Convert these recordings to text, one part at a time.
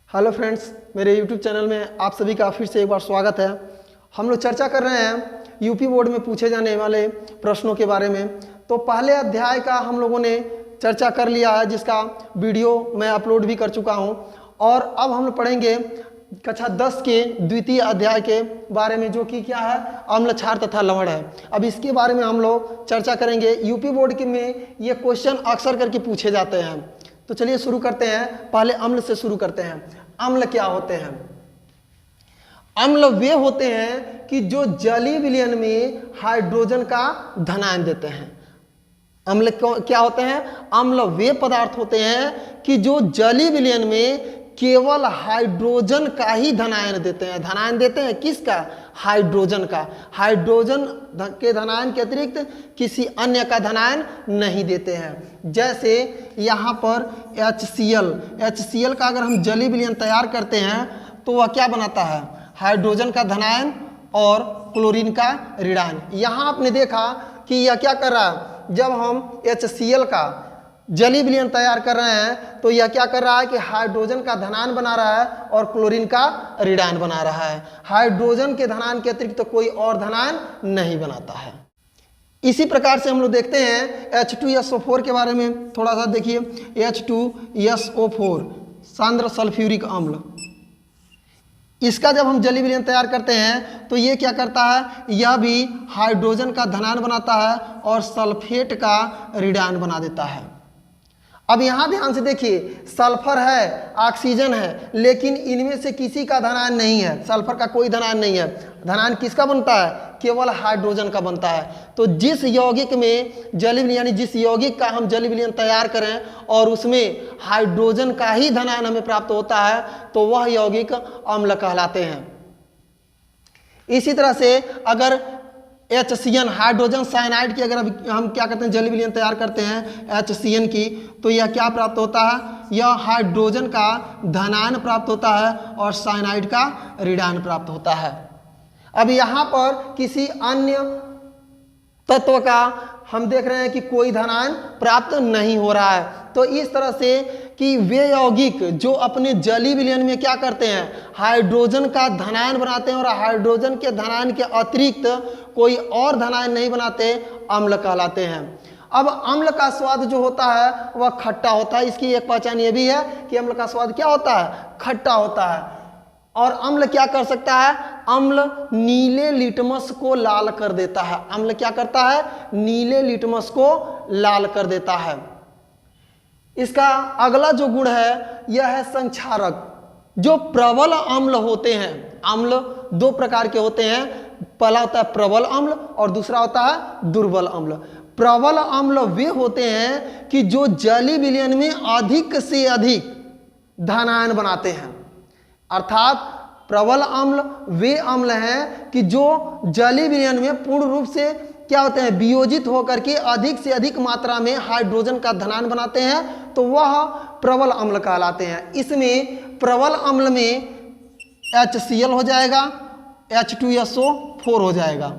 Hello friends, मेरे YouTube channel में आप सभी का फिर से एक बार स्वागत है। हम लोग चर्चा कर रहे हैं यूपी बोर्ड में पूछे जाने वाले प्रश्नों के बारे में। तो पहले अध्याय का हम लोगों ने चर्चा कर लिया है, जिसका वीडियो मैं अपलोड भी कर चुका हूं। और अब हम लोग पढ़ेंगे कक्षा 10 के द्वितीय अध्याय के बारे में, जो कि क्या है, अम्ल क्षार तथा लवण है। अब इसके बारे में हम लोग चर्चा करेंगे। यूपी बोर्ड के में ये क्वेश्चन अक्सर करके पूछे जाते हैं। तो चलिए शुरू करते हैं। पहले अम्ल से शुरू करते हैं। अम्ल क्या होते हैं? अम्ल वे होते हैं कि जो जलीय विलयन में हाइड्रोजन का धनायन देते हैं। अम्ल क्या होते हैं? अम्ल वे पदार्थ होते हैं कि जो जलीय विलयन में केवल हाइड्रोजन का ही धनायन देते हैं। धनायन देते हैं किसका? हाइड्रोजन का। हाइड्रोजन के धनायन के अतिरिक्त किसी अन्य का धनायन नहीं देते हैं। जैसे यहाँ पर HCl का अगर हम जलीय विलयन तैयार करते हैं तो वह क्या बनाता है? हाइड्रोजन का धनायन और क्लोरीन का ऋणायन। यहाँ आपने देखा कि यह क्या कर रहा है, जब हम HCl का जलीय विलयन तैयार कर रहे हैं तो यह क्या कर रहा है कि हाइड्रोजन का धनायन बना रहा है और क्लोरीन का ऋणायन बना रहा है। हाइड्रोजन के धनायन के अतिरिक्त तो कोई और धनायन नहीं बनाता है। इसी प्रकार से हम लोग देखते हैं H2SO4 के बारे में थोड़ा सा देखिए। H2SO4 सांद्र सल्फ्यूरिक अम्ल, इसका जब हम जलीय विलयन तैयार करते हैं तो ये क्या करता है, यह भी हाइड्रोजन का धनायन बनाता है और सल्फेट का ऋणायन बना देता है। अब यहाँ ध्यान से देखिए, सल्फर है, ऑक्सीजन है, लेकिन इनमें से किसी का धनायन नहीं है। सल्फर का कोई धनायन नहीं है। धनायन किसका बनता है? केवल हाइड्रोजन का बनता है। तो जिस यौगिक में जलीय विलयन, यानी जिस यौगिक का हम जलीय विलयन तैयार करें और उसमें हाइड्रोजन का ही धनायन हमें प्राप्त होता है तो वह यौगिक अम्ल कहलाते हैं। इसी तरह से अगर HCN हाइड्रोजन साइनाइड की अगर हम क्या करते हैं, जलीय विलयन तैयार करते हैं HCN की, तो यह क्या प्राप्त होता है? यह हाइड्रोजन का धनायन प्राप्त होता है और साइनाइड का ऋणायन प्राप्त होता है। अब यहाँ पर किसी अन्य तत्व का हम देख रहे हैं कि कोई धनायन प्राप्त नहीं हो रहा है। तो इस तरह से कि वे यौगिक जो अपने जलीय विलयन में क्या करते हैं, हाइड्रोजन का धनायन बनाते हैं और हाइड्रोजन के धनायन के अतिरिक्त कोई और धनायन नहीं बनाते, अम्ल कहलाते हैं। अब अम्ल का स्वाद जो होता है वह खट्टा होता है। इसकी एक पहचान ये भी है कि अम्ल का स्वाद क्या होता है? खट्टा होता है। और अम्ल क्या कर सकता है? अम्ल नीले लिटमस को लाल कर देता है। अम्ल क्या करता है? नीले लिटमस को लाल कर देता है। इसका अगला जो गुण है यह है संक्षारक। जो प्रबल अम्ल होते हैं, अम्ल दो प्रकार के होते हैं, पहला होता है प्रबल अम्ल और दूसरा होता है दुर्बल अम्ल। प्रबल अम्ल वे होते हैं कि जो जलीय विलयन में अधिक से अधिक धनायन बनाते हैं। अर्थात प्रबल अम्ल वे अम्ल हैं कि जो जलीय विलयन में पूर्ण रूप से क्या होते हैं, वियोजित होकर के अधिक से अधिक मात्रा में हाइड्रोजन का धनायन बनाते हैं, तो वह प्रबल अम्ल कहलाते हैं। इसमें प्रबल अम्ल में HCl हो जाएगा, H2SO4 हो जाएगा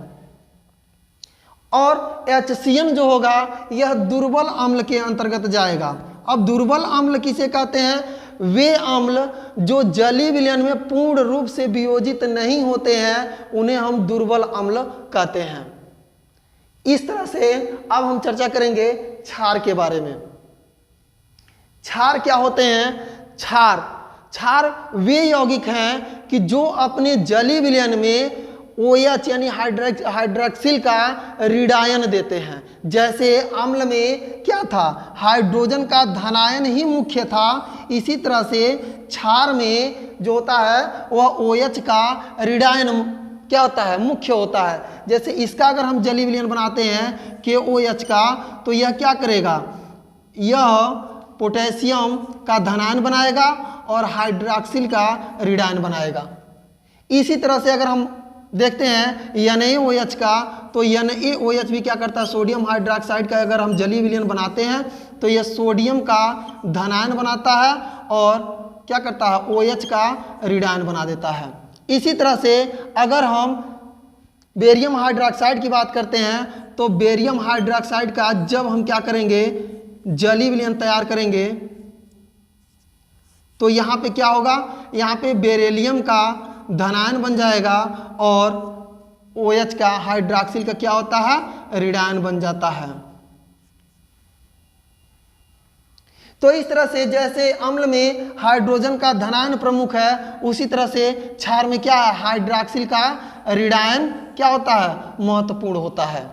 और HCN जो होगा यह दुर्बल अम्ल के अंतर्गत जाएगा। अब दुर्बल अम्ल किसे कहते हैं? वे अम्ल जो जलीय विलयन में पूर्ण रूप से वियोजित नहीं होते हैं, उन्हें हम दुर्बल अम्ल कहते हैं। इस तरह से अब हम चर्चा करेंगे क्षार के बारे में। क्षार क्या होते हैं? क्षार वे यौगिक हैं कि जो अपने जलीय विलयन में OH यानी हाइड्रॉक्सिल का ऋणायन देते हैं। जैसे अम्ल में क्या था, हाइड्रोजन का धनायन ही मुख्य था, इसी तरह से क्षार में जो होता है वह OH का ऋणायन क्या होता है, मुख्य होता है। जैसे इसका अगर हम जलीय विलयन बनाते हैं KOH का, तो यह क्या करेगा, यह पोटेशियम का धनायन बनाएगा और हाइड्रॉक्सिल का ऋणायन बनाएगा। इसी तरह से अगर हम देखते हैं NaOH का, तो NaOH भी क्या करता है, सोडियम हाइड्रोक्साइड का अगर हम जलीय विलयन बनाते हैं तो यह सोडियम का धनायन बनाता है और क्या करता है, OH का ऋणायन बना देता है। इसी तरह से अगर हम बेरियम हाइड्रोक्साइड की बात करते हैं तो बेरियम हाइड्रोक्साइड का जब हम क्या करेंगे, जलीय विलयन तैयार करेंगे तो यहाँ पे क्या होगा, यहाँ पे बेरिलियम का धनायन बन जाएगा और OH का हाइड्रॉक्सिल का क्या होता है, ऋणायन बन जाता है। तो इस तरह से जैसे अम्ल में हाइड्रोजन का धनायन प्रमुख है, उसी तरह से क्षार में क्या है, हाइड्रॉक्सिल का ऋणायन क्या होता है, महत्वपूर्ण होता है।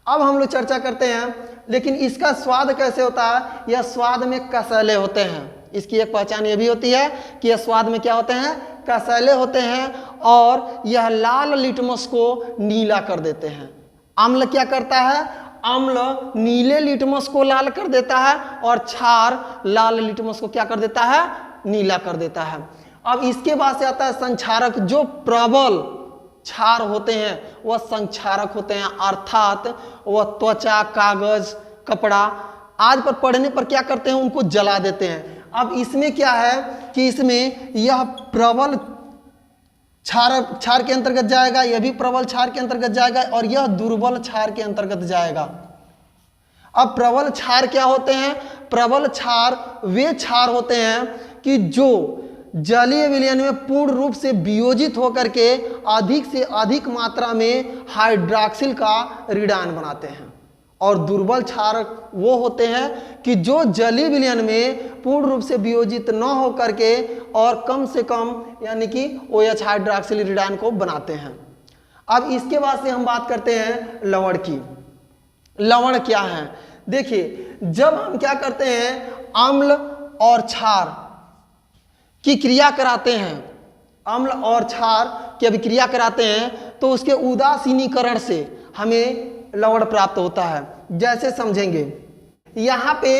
अब हम लोग चर्चा करते हैं, लेकिन इसका स्वाद कैसे होता है, यह स्वाद में कसैले होते हैं। इसकी एक पहचान ये भी होती है कि यह स्वाद में क्या होते हैं, कसैले होते हैं, और यह लाल लिटमस को नीला कर देते हैं। अम्ल क्या करता है, अम्ल नीले लिटमस को लाल कर देता है और क्षार लाल लिटमस को क्या कर देता है, नीला कर देता है। अब इसके बाद से आता है संक्षारक। जो प्रबल क्षार होते हैं वह संक्षारक होते हैं, अर्थात वह त्वचा, कागज, कपड़ा आदि पर पड़ने पर क्या करते हैं, उनको जला देते हैं। अब इसमें क्या है कि इसमें यह प्रबल क्षार के अंतर्गत जाएगा, यह भी प्रबल क्षार के अंतर्गत जाएगा, और यह दुर्बल क्षार के अंतर्गत जाएगा। अब प्रबल क्षार क्या होते हैं, प्रबल क्षार वे क्षार होते हैं कि जो जलीय विलयन में पूर्ण रूप से वियोजित होकर के अधिक से अधिक मात्रा में हाइड्रॉक्सिल का ऋणायन बनाते हैं। और दुर्बल क्षार वो होते हैं कि जो जलीय विलयन में पूर्ण रूप से वियोजित न होकर के और कम से कम यानी कि OH हाइड्रॉक्सिल ऋणायन को बनाते हैं। अब इसके बाद से हम बात करते हैं लवण की। लवण क्या है, देखिए जब हम क्या करते हैं, अम्ल और क्षार की क्रिया कराते हैं, अम्ल और क्षार की अभिक्रिया कराते हैं, तो उसके उदासीनीकरण से हमें लवण प्राप्त होता है। जैसे समझेंगे, यहाँ पे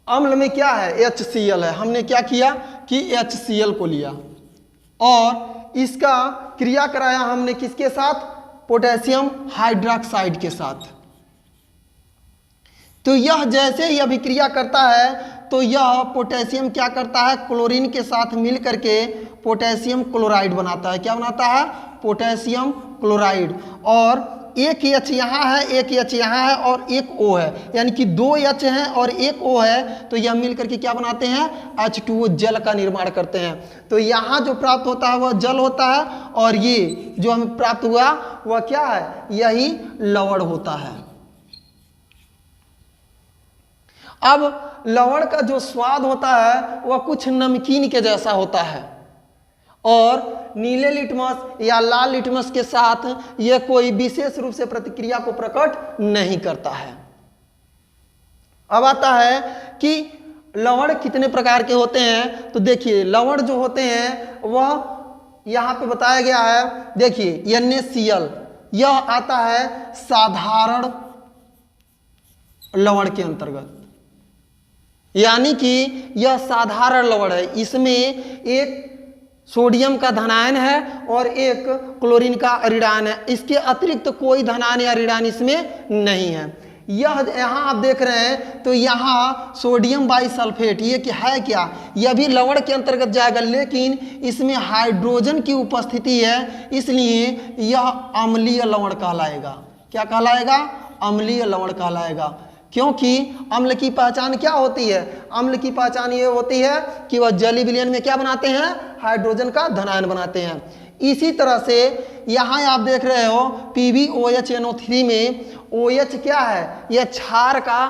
अम्ल में क्या है, HCl है। हमने क्या किया कि HCl को लिया और इसका क्रिया कराया हमने किसके साथ, पोटेशियम हाइड्रोक्साइड के साथ। तो यह जैसे ही अभिक्रिया करता है तो यह पोटेशियम क्या करता है, क्लोरीन के साथ मिल करके पोटेशियम क्लोराइड बनाता है। क्या बनाता है, पोटेशियम क्लोराइड। और एक H यहाँ है, एक H यहाँ है और एक O है, यानी कि 2 H हैं और एक O है। तो यह मिलकर के क्या बनाते हैं, H2O जल का निर्माण करते हैं। तो यहाँ जो प्राप्त होता है वह जल होता है, और ये जो हमें प्राप्त हुआ वह क्या है, यही लवण होता है। अब लवण का जो स्वाद होता है वह कुछ नमकीन के जैसा होता है, और नीले लिटमस या लाल लिटमस के साथ यह कोई विशेष रूप से प्रतिक्रिया को प्रकट नहीं करता है। अब आता है कि लवण कितने प्रकार के होते हैं। तो देखिए लवण जो होते हैं वह यहाँ पे बताया गया है। देखिए NaCl यह आता है साधारण लवण के अंतर्गत, यानी कि यह साधारण लवण है। इसमें एक सोडियम का धनायन है और एक क्लोरीन का ऋणायन है। इसके अतिरिक्त तो कोई धनायन या ऋणायन इसमें नहीं है। यह यहाँ आप देख रहे हैं, तो यहाँ सोडियम बाइसल्फेट ये क्या है, क्या यह भी लवण के अंतर्गत जाएगा, लेकिन इसमें हाइड्रोजन की उपस्थिति है, इसलिए यह अम्लीय लवण कहलाएगा। क्या कहलाएगा, अम्लीय लवण कहलाएगा। क्योंकि अम्ल की पहचान क्या होती है, अम्ल की पहचान ये होती है कि वह जलीय विलयन में क्या बनाते हैं, हाइड्रोजन का धनायन बनाते हैं। इसी तरह से यहाँ आप देख रहे हो PbOHNO3 में OH क्या है, यह क्षार का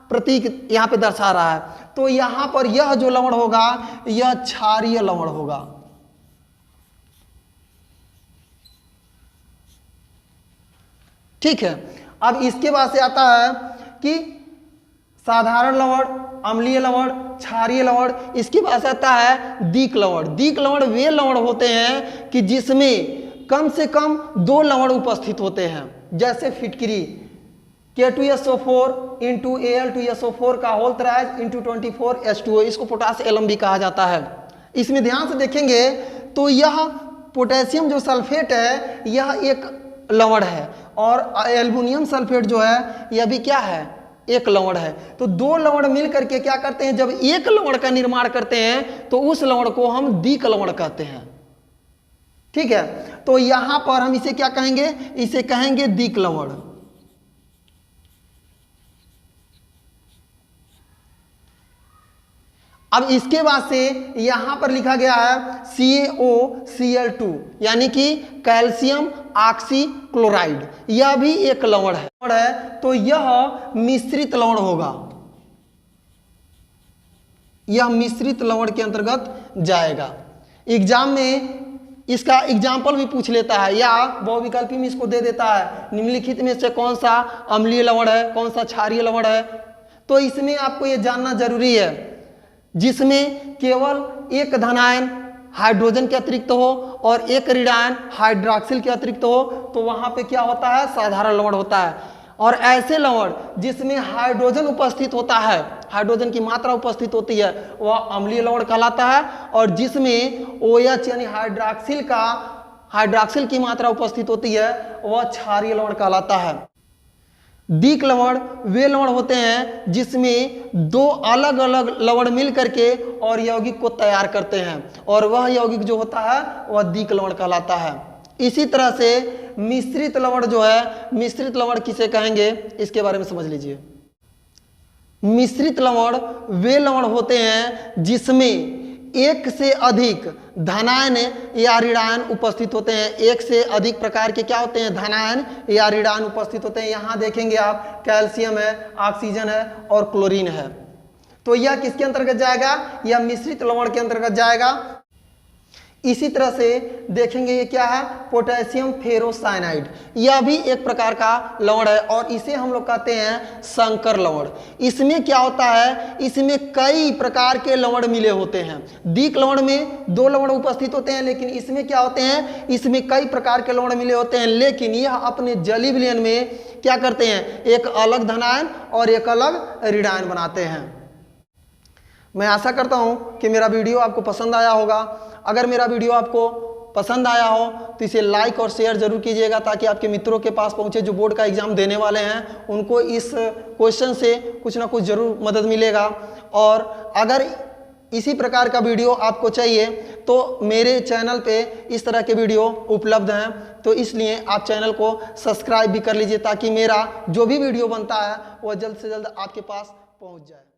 प्रतीक यहाँ पे दर्शा रहा है। तो यहाँ पर यह जो लवण होगा यह क्षारीय लवण होगा। ठीक है। अब इसके बाद से आता है कि साधारण लवण, अम्लीय लवण, क्षारीय लवण। इसके बाद आता है दीक लवण। दीक लवण वे लवण होते हैं कि जिसमें कम से कम 2 लवण उपस्थित होते हैं। जैसे फिटकरी K2SO4 इंटू Al2SO4 का होल थ्राइज इंटू 24H2O, इसको पोटास एलम भी कहा जाता है। इसमें ध्यान से देखेंगे तो यह पोटेशियम जो सल्फेट है यह एक लवण है, और एल्युमिनियम सल्फेट जो है यह भी क्या है, एक लवण है। तो 2 लवण मिल करके क्या करते हैं, जब एक लवण का निर्माण करते हैं तो उस लवण को हम दीक लवण कहते हैं। ठीक है। तो यहां पर हम इसे क्या कहेंगे, इसे कहेंगे दीक लवण। अब इसके बाद से यहां पर लिखा गया है CaOCl2 यानी कि कैल्शियम ऑक्सीक्लोराइड। यह भी एक लवण है, तो यह मिश्रित लवण होगा, यह मिश्रित लवण के अंतर्गत जाएगा। एग्जाम में इसका एग्जाम्पल भी पूछ लेता है या बहुविकल्पी में इसको दे देता है, निम्नलिखित में से कौन सा अम्लीय लवण है, कौन सा क्षारीय लवण है। तो इसमें आपको यह जानना जरूरी है, जिसमें केवल एक धनायन हाइड्रोजन के अतिरिक्त हो और एक ऋणायन हाइड्रॉक्सिल के अतिरिक्त हो, तो वहां पे क्या होता है, साधारण लवण होता है। और ऐसे लवण जिसमें हाइड्रोजन उपस्थित होता है, हाइड्रोजन की मात्रा उपस्थित होती है, वह अम्लीय लवण कहलाता है। और जिसमें OH यानी हाइड्रॉक्सिल की मात्रा उपस्थित होती है, वह क्षारीय लवण कहलाता है। दीक लवण वे लवण होते हैं जिसमें दो अलग अलग लवण मिल करके और यौगिक को तैयार करते हैं, और वह यौगिक जो होता है वह दीक लवण कहलाता है। इसी तरह से मिश्रित लवण जो है, मिश्रित लवण किसे कहेंगे इसके बारे में समझ लीजिए। मिश्रित लवण वे लवण होते हैं जिसमें एक से अधिक धनायन या ऋणायन उपस्थित होते हैं। एक से अधिक प्रकार के क्या होते हैं, धनायन या ऋणायन उपस्थित होते हैं। यहां देखेंगे आप, कैल्शियम है, ऑक्सीजन है और क्लोरीन है। तो यह किसके अंतर्गत जाएगा, यह मिश्रित लवण के अंतर्गत जाएगा। इसी तरह से देखेंगे ये क्या है, पोटेशियम फेरोसाइनाइड। यह भी एक प्रकार का लवण है और इसे हम लोग कहते हैं संकर लवण। इसमें क्या होता है, इसमें कई प्रकार के लवण मिले होते हैं। दीक लवण में दो लवण उपस्थित होते हैं, लेकिन इसमें क्या होते हैं, इसमें कई प्रकार के लवण मिले होते हैं, लेकिन यह अपने जलीय विलयन में क्या करते हैं, एक अलग धनायन और एक अलग ऋणायन बनाते हैं। मैं आशा करता हूं कि मेरा वीडियो आपको पसंद आया होगा। अगर मेरा वीडियो आपको पसंद आया हो तो इसे लाइक और शेयर जरूर कीजिएगा, ताकि आपके मित्रों के पास पहुंचे जो बोर्ड का एग्जाम देने वाले हैं, उनको इस क्वेश्चन से कुछ ना कुछ जरूर मदद मिलेगा। और अगर इसी प्रकार का वीडियो आपको चाहिए तो मेरे चैनल पे इस तरह के वीडियो उपलब्ध हैं, तो इसलिए आप चैनल को सब्सक्राइब भी कर लीजिए, ताकि मेरा जो भी वीडियो बनता है वह जल्द से जल्द आपके पास पहुँच जाए।